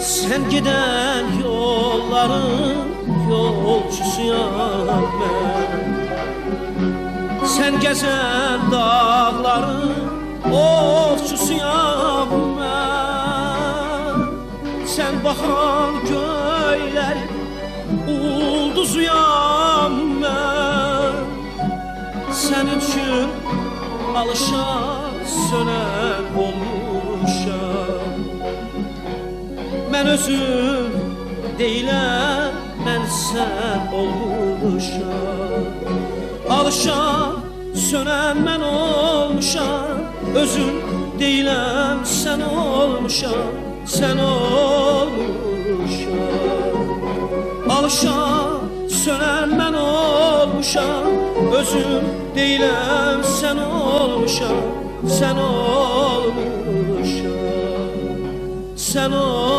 Sen giden yolların yolcusuyam ben. Sen gezen dağların ovçusuyam ben. Sen bakan göylerin ulduzuyam ben. Senin için alışan sönen olmuşam. Ben özüm deyiləm, mən sən olmuşam. Alışan, sönən mən olmuşam. Özüm deyiləm, sən olmuşam, sən olmuşam. Alışan, sönən mən olmuşam. Özüm deyiləm, sən olmuşam, sən olmuşam, sən olmuşam.